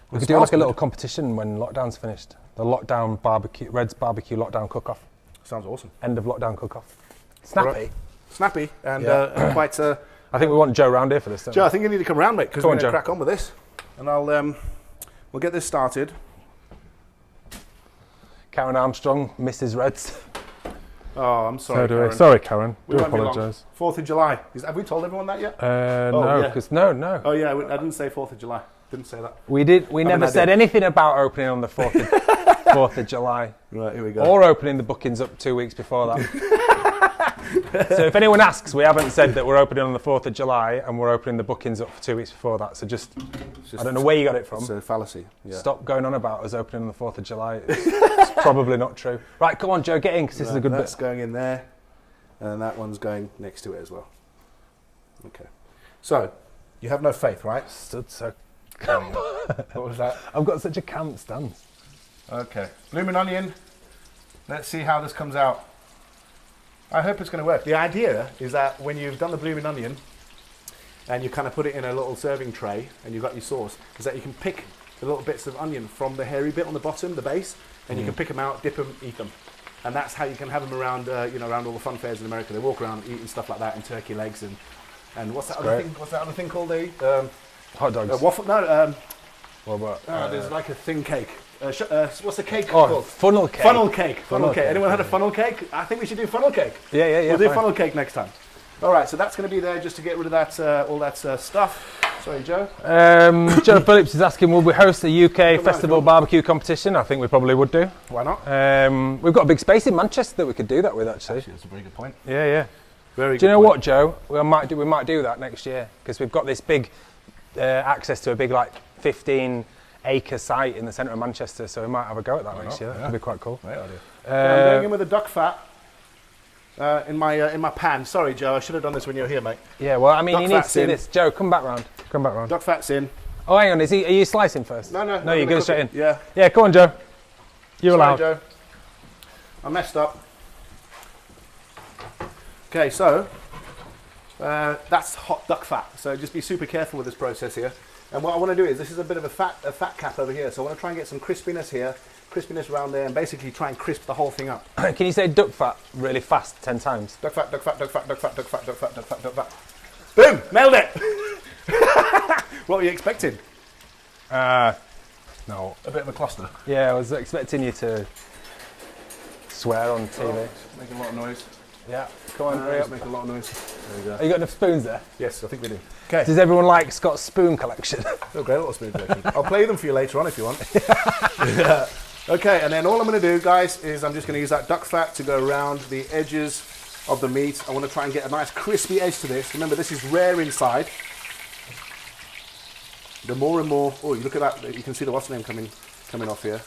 We could do like a little competition when lockdown's finished. The lockdown barbecue, Red's barbecue lockdown cook-off. Sounds awesome. End of lockdown cook-off. Snappy. Right. Snappy and Yeah. quite... I think we want Joe round here for this, don't Joe, we? I think you need to come round, mate, because we're on, going to Joe. crack on with this. And we'll get this started. Karen Armstrong, Mrs. Reds. Oh, I'm sorry, So do we. Karen. Sorry, Karen. We Do won't be long. apologise. 4th of July. Have we told everyone that yet? No, yeah. because no. Oh, yeah, I didn't say 4th of July. Didn't say that. We never said idea. anything about opening on the 4th of July. Right, here we go. Or opening the bookings up 2 weeks before that. So if anyone asks, we haven't said that we're opening on the 4th of July and we're opening the bookings up for 2 weeks before that. So just I don't know where you got it from. It's a fallacy. Yeah. Stop going on about us opening on the 4th of July. It's probably not true. Right, come on, Joe, get in because this is a good That's bit. going in there, and that one's going next to it as well. Okay. So, you have no faith, right? Stood so. What was that? I've got such a camp stance. Okay. Blooming onion. Let's see how this comes out. I hope it's going to work. The idea is that when you've done the blooming onion and you kind of put it in a little serving tray and you've got your sauce, is that you can pick the little bits of onion from the hairy bit on the bottom, the base, and you can pick them out, dip them, eat them. And that's how you can have them around, around all the fun fairs in America. They walk around eating stuff like that, and turkey legs, and what's that other great. thing? What's that other thing called? Hot dogs. Waffle? No. What about? There's like a thin cake. What's the cake Oh, called? funnel cake. Funnel cake. Funnel cake. cake. Anyone had a funnel cake? I think we should do funnel cake. Yeah. We'll do fine. funnel cake next time. All right, so that's going to be there just to get rid of that, all that stuff. Sorry, Joe. Joe Phillips is asking, will we host a UK on, festival come on. barbecue competition? I think we probably would do. Why not? We've got a big space in Manchester that we could do that with, actually. That's a very good point. Yeah. Very Do you good know point. what, Joe? We might do that next year because we've got this big access to a big 15-acre site in the centre of Manchester, so we might have a go at that next year. That could be quite cool. Great idea. I'm going in with the duck fat in my pan. Sorry, Joe, I should have done this when you were here, mate. Yeah, well, I mean, Duck you need to fat's see in. this. Joe, come back round. Duck fat's in. Oh, hang on. Are you slicing first? No, No, you're going straight in. Yeah. Yeah, come on, Joe. You're Sorry, allowed. Joe. I messed up. Okay, so that's hot duck fat. So just be super careful with this process here. And what I want to do is, this is a bit of a fat cap over here. So I want to try and get some crispiness here, crispiness around there, and basically try and crisp the whole thing up. Can you say duck fat really fast 10 times? Duck fat, duck fat, duck fat, duck fat, duck fat, duck fat, duck fat, duck fat. Boom! Nailed it! What were you expecting? No. A bit of a cluster. Yeah, I was expecting you to swear on TV. Oh, making a lot of noise. Yeah, come on, hurry up. Make a lot of noise. There we go. Have you got enough spoons there? Yes, I think we do. Okay. Does everyone like Scott's spoon collection? Oh, great little spoon collection. I'll play them for you later on if you want. Yeah. Okay, and then all I'm going to do, guys, is I'm just going to use that duck fat to go around the edges of the meat. I want to try and get a nice crispy edge to this. Remember, this is rare inside. The more and more... Oh, you look at that. You can see the what's name coming off here.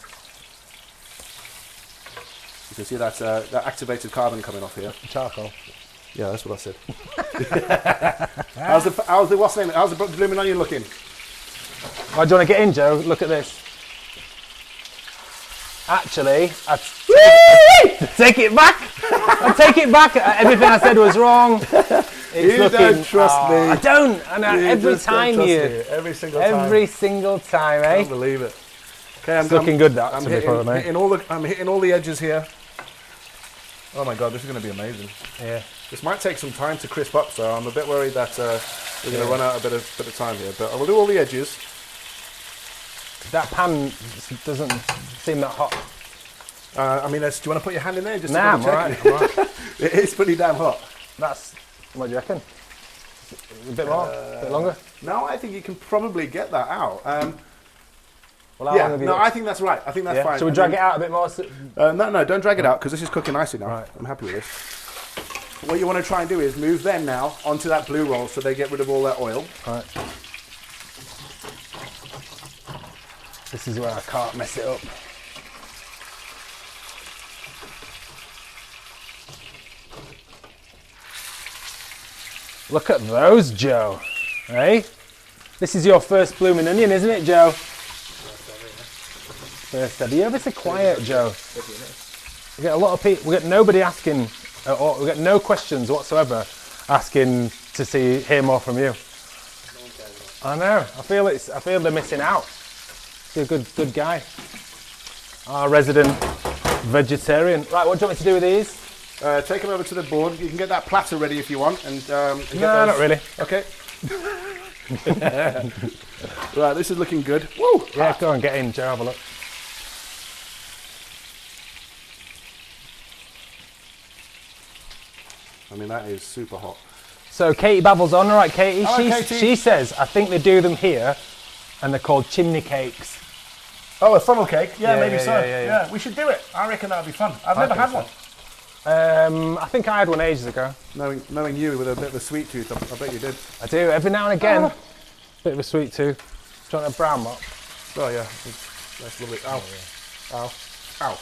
You can see that activated carbon coming off here. Charcoal. Yeah, that's what I said. How's the what's name? How's the blooming onion looking? Oh, do you want to get in, Joe? Look at this. Actually, I take it back. I take it back. Everything I said was wrong. It's You don't trust me. I don't. And every time every single time. every single time, eh? Can't believe it. Okay, It's looking good. That I'm to be fair, mate. hitting all the edges here. Oh my god, this is going to be amazing. Yeah. This might take some time to crisp up, so I'm a bit worried that we're going to run out a bit of time here. But I will do all the edges. That pan doesn't seem that hot. I mean, do you want to put your hand in there? Just to Nah, I'm double check? alright. It is pretty damn hot. That's, what do you reckon? A bit more? A bit longer? No, I think you can probably get that out. Well, how long have you got? I think that's right. I think that's fine. Should we drag it out a bit more? No, don't drag it out because this is cooking nicely now. Right. I'm happy with this. What you want to try and do is move them now onto that blue roll so they get rid of all that oil. Right. This is where I can't mess it up. Look at those, Joe. Hey? This is your first blooming onion, isn't it, Joe? First ever. You're ever so quiet, Joe. We get a lot of people. We get nobody asking, or we get no questions whatsoever asking to hear more from you. I know. I feel they're missing out. You're a good guy. Our resident Vegetarian. Right, what do you want me to do with these? Take them over to the board. You can get that platter ready if you want. And No, not really. Okay. Right, this is looking good. Woo! Yeah, go on, get in, Joe, have a look. I mean, that is super hot. So Katie babbles on, all right, Katie. All right, Katie. She says, I think they do them here, and they're called chimney cakes. Oh, a funnel cake? Yeah, Yeah, maybe yeah, so. yeah. We should do it. I reckon that would be fun. I've never had one. I think I had one ages ago. Knowing you with a bit of a sweet tooth, I bet you did. I do, every now and again. Bit of a sweet tooth. Do you want a brown mop? Oh, yeah. That's lovely. Ow. Ow. Ow.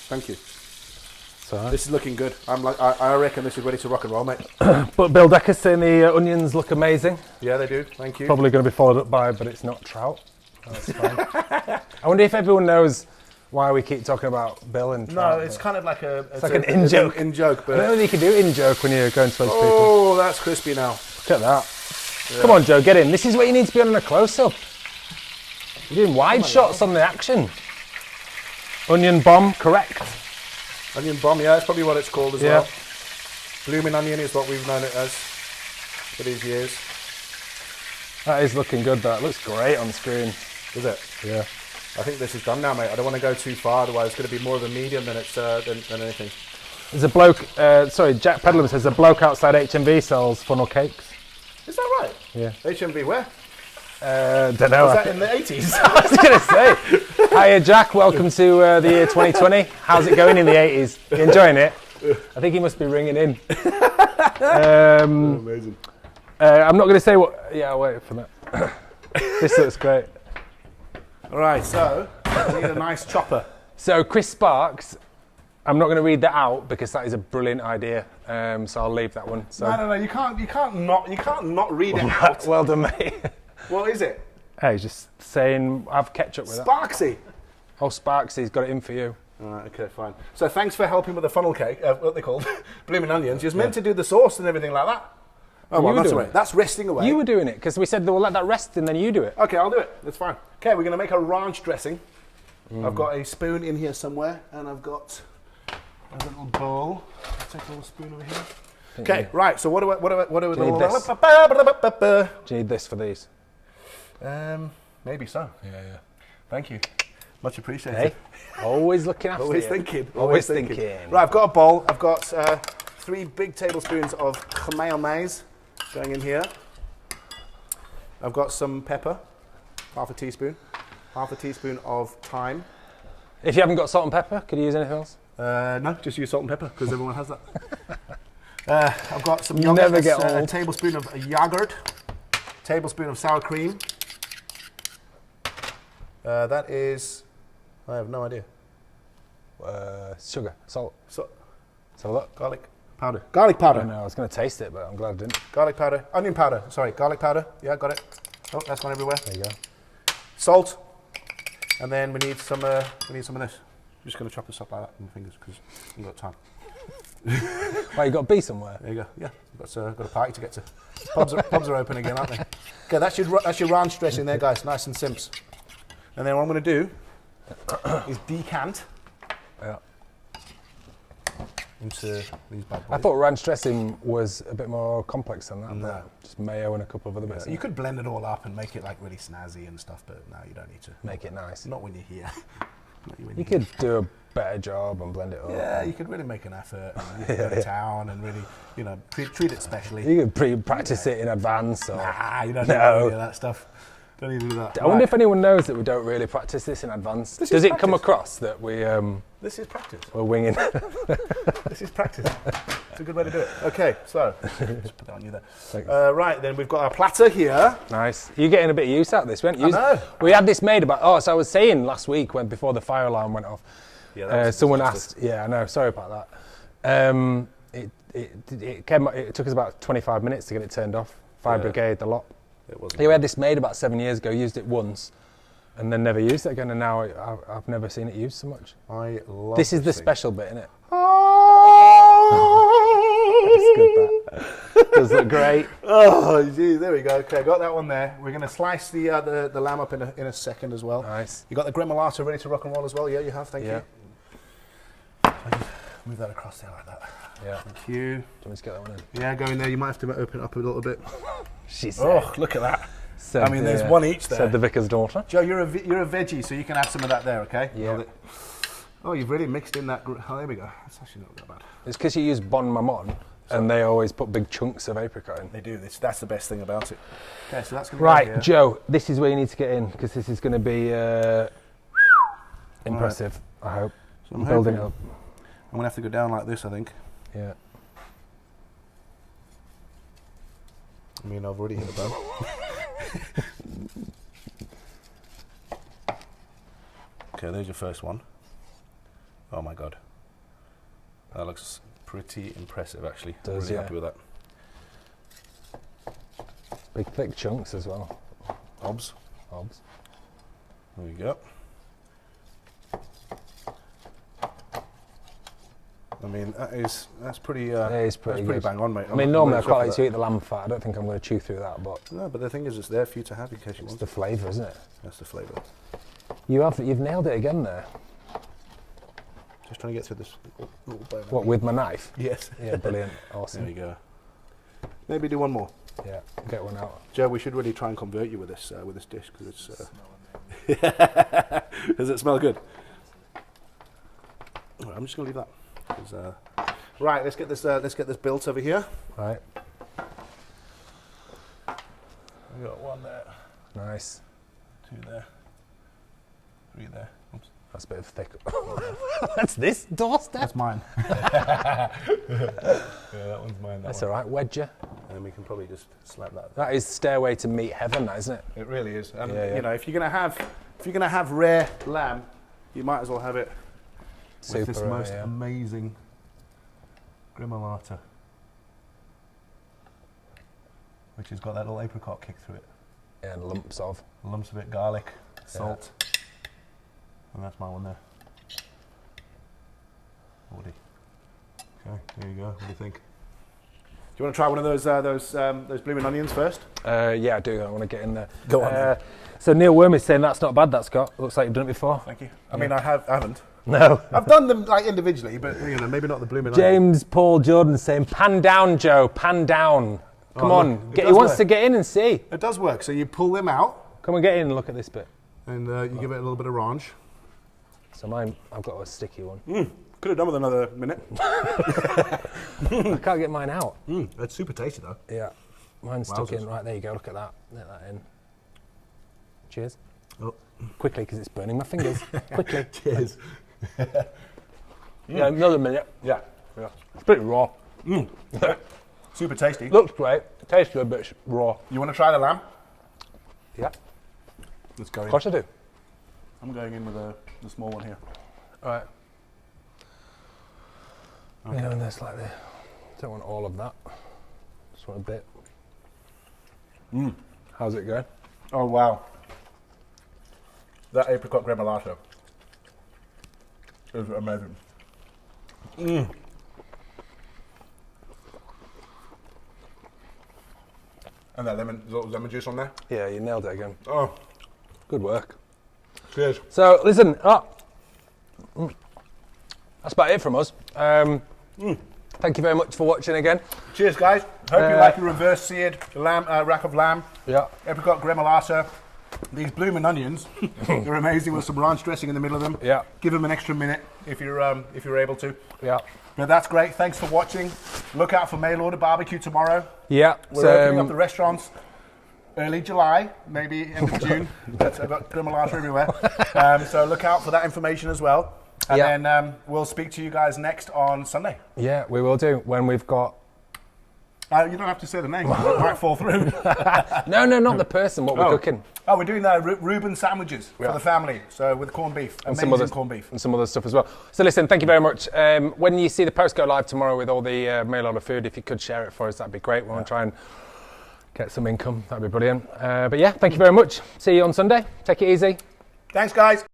Thank you. Sorry. This is looking good. I reckon this is ready to rock and roll, mate. But Bill Decker's saying the onions look amazing. Yeah, they do. Thank you. Probably going to be followed up by, but it's not trout. Oh, that's fine. I wonder if everyone knows why we keep talking about Bill and trout. No, it's kind of like it's like an in-joke. In-joke, I don't know but... whether you can do in-joke when you're going to those people. Oh, that's crispy now. Look at that. Yeah. Come on, Joe, get in. This is what you need to be on a close-up. You're doing wide shots on the action. Onion bomb, correct. Onion bomb, yeah, that's probably what it's called as well. Blooming onion is what we've known it as for these years. That is looking good, that. Looks great on screen. Is it? Yeah. I think this is done now, mate. I don't want to go too far, otherwise it's going to be more of a medium than anything. There's a bloke, Jack Pedlam says a bloke outside HMV sells funnel cakes. Is that right? Yeah. HMV where? Don't know. Was that in the 80s? I was going to say. Hiya, Jack. Welcome to the year 2020. How's it going in the 80s? You enjoying it? I think he must be ringing in. Amazing. I'm not going to say what... Yeah, I'll wait for that. This looks great. All right, so we need a nice chopper. So Chris Sparks, I'm not going to read that out because that is a brilliant idea. So I'll leave that one. So. No, you can't not read it out. Well done, mate. What is it? Hey, he's just saying have ketchup with Sparksy. that. Oh, Sparksy's got it in for you. All right, okay, fine. So thanks for helping with the funnel cake, what they called, blooming onions. You're meant to do the sauce and everything like that. Oh, well, that's all right. That's resting away. You were doing it because we said we'll let that rest and then you do it. Okay, I'll do it. That's fine. Okay, we're going to make a ranch dressing. I've got a spoon in here somewhere, and I've got a little bowl. I'll take a little spoon over here. Okay, right. So what do we Do you need this for these? Maybe so. Yeah. Thank you. Much appreciated. Hey, always looking after Always you. thinking. Always thinking. Right, I've got a bowl. I've got 3 big tablespoons of khmer maize going in here. I've got some pepper, half a teaspoon of thyme. If you haven't got salt and pepper, could you use anything else? No, just use salt and pepper because everyone has that. I've got some yogurt. Never get a old. tablespoon of yogurt, tablespoon of sour cream. That is, I have no idea. Sugar, salt. So, Let's have a look. garlic powder. Garlic powder. I don't know, I was going to taste it, but I'm glad I didn't. Garlic powder. Onion powder. Sorry, garlic powder. Yeah, got it. Oh, that's gone everywhere. There you go. Salt. And then we need some of this. I'm just going to chop this up like that with my fingers because I've got time. Well, you got to be somewhere. There you go. Yeah, got a party to get to. Pubs are open again, aren't they? Okay, that's your ranch dressing there, guys. Nice and simps. And then what I'm going to do is decant into these bad boys. I thought ranch dressing was a bit more complex than that. No. But just mayo and a couple of other bits. You could blend it all up and make it like really snazzy and stuff, but no, you don't need to. Make it nice. Not when you're here. You could do a better job and blend it up. Yeah, you could really make an effort and go to town and really, treat it specially. You could pre-practice it in advance. Or Nah, you don't need any of that stuff. Don't need to do that. I wonder if anyone knows that we don't really practice this in advance. Does it come across that we This is practice. we're winging? This is practice. It's a good way to do it. Okay, so just put that on you there. Thanks. Right, then we've got our platter here. Nice. You're getting a bit of use out of this, weren't you? I know. We had this made about. So I was saying last week before the fire alarm went off. Yeah, that was Someone disaster. asked. Yeah, I know. Sorry about that. It took us about 25 minutes to get it turned off. Fire brigade, the lot. It wasn't. Yeah, we had this made about 7 years ago. Used it once, and then never used it again. And now I've never seen it used so much. I love This is the thing. special bit, isn't it? Oh, It's good. That does look great. oh, gee, there we go. Okay, got that one there. We're going to slice the lamb up in a second as well. Nice. You got the gremolata ready to rock and roll as well? Yeah, you have. Thank you. Move that across there like that. Yeah. Thank you. Do you want me to get that one in? Yeah, go in there. You might have to open it up a little bit. She said. Oh, look at that. I mean, there's one each there. Said the vicar's daughter. Joe, you're a veggie, so you can have some of that there, okay? Yeah. Oh, you've really mixed in that. Oh, there we go. That's actually not that bad. It's because you use Bon Maman, and they always put big chunks of apricot in. They do this. That's the best thing about it. Okay, so that's going to Right, go here. Joe, this is where you need to get in, because this is going to be impressive, I hope. So I'm building hoping- up. I'm going to have to go down like this, I think. Yeah. I mean, I've already hit the bone. Okay, there's your first one. Oh my god. That looks pretty impressive, actually. Does, really yeah. happy with that. Big thick chunks as well. Obs. Obs. There we go. I mean, that's pretty. It is pretty that's pretty good. bang on, mate. I mean, normally I quite like to eat the lamb fat. I don't think I'm going to chew through that, but No, but the thing is, it's there for you to have in case you it's want. the flavour, isn't it? That's the flavour. You've nailed it again there. Just trying to get through this little bone. What, with my knife? Yes. Yeah, brilliant. There Awesome. you go. Maybe do one more. Yeah, get one out. Joe, we should really try and convert you with this dish because it's. Does it smell good? All right, I'm just gonna leave that. 'Cause, right, let's get this built over here. Right. We got one there, Nice. 2 there, 3 there. Oops. That's a bit of thick. That's this doorstep? That's mine. Yeah, that one's mine. That's all right. Wedger. And we can probably just slap that. That is stairway to meat heaven, that, isn't it? It really is. And Yeah, yeah. you know, if you're gonna have rare lamb, you might as well have it with this Super, most yeah. amazing Gremolata, which has got that little apricot kick through it. And lumps of. Lumps of it, garlic, salt, and that's my one there. Woody. Okay, there you go. What do you think? Do you want to try one of those blooming onions first? Yeah, I do. I want to get in there. Go on. So Neil Worm is saying that's not bad, that, Scott. Looks like you've done it before. Thank you. I mean, I haven't. No. I've done them like individually, but you know, maybe not the blooming onion. James Paul Jordan is saying, pan down, Joe, pan down. Come Oh, on. look, it He does wants work. to get in and see. It does work. So you pull them out, Come and get in and look at this bit. and you give it a little bit of ranch. So mine, I've got a sticky one. Could have done with another minute. I can't get mine out. It's super tasty though. Yeah. Mine's stuck in. Wowzers. Right, there you go. Look at that. Let that in. Cheers. Oh. Quickly, because it's burning my fingers. Quickly. Cheers. Yeah, another minute. Yeah. It's pretty raw. Super tasty. Looks great. Tastes good, but it's raw. You want to try the lamb? Yeah. Let's go Of in. course I do. I'm going in with the small one here. All right. Okay. Yeah, and there's like the. Don't want all of that. Just want a bit. How's it going? Oh wow. That apricot gremolata is amazing. And that little lemon juice on there. Yeah, you nailed it again. Oh, Good work. cheers. So listen, that's about it from us. Thank you very much for watching again. Cheers, guys. Hope you like your reverse seared lamb, rack of lamb, Yeah. apricot gremolata. These blooming onions, they're amazing with some ranch dressing in the middle of them. Yeah. Give them an extra minute if you're able to. Yeah. But that's great. Thanks for watching. Look out for mail order barbecue tomorrow. Yeah. We're opening up the restaurants early July, maybe end of June. I've got gremolata everywhere. So look out for that information as well. And Yeah. then we'll speak to you guys next on Sunday. Yeah, we will do when we've got. You don't have to say the name. It might fall through. No, not the person. What we're cooking. Oh, we're doing Reuben sandwiches for the family. So with corned beef. Amazing corned beef. And some other stuff as well. So listen, thank you very much. When you see the post go live tomorrow with all the mail order food, if you could share it for us, that'd be great. We want to try and get some income. That'd be brilliant. But yeah, thank you very much. See you on Sunday. Take it easy. Thanks, guys.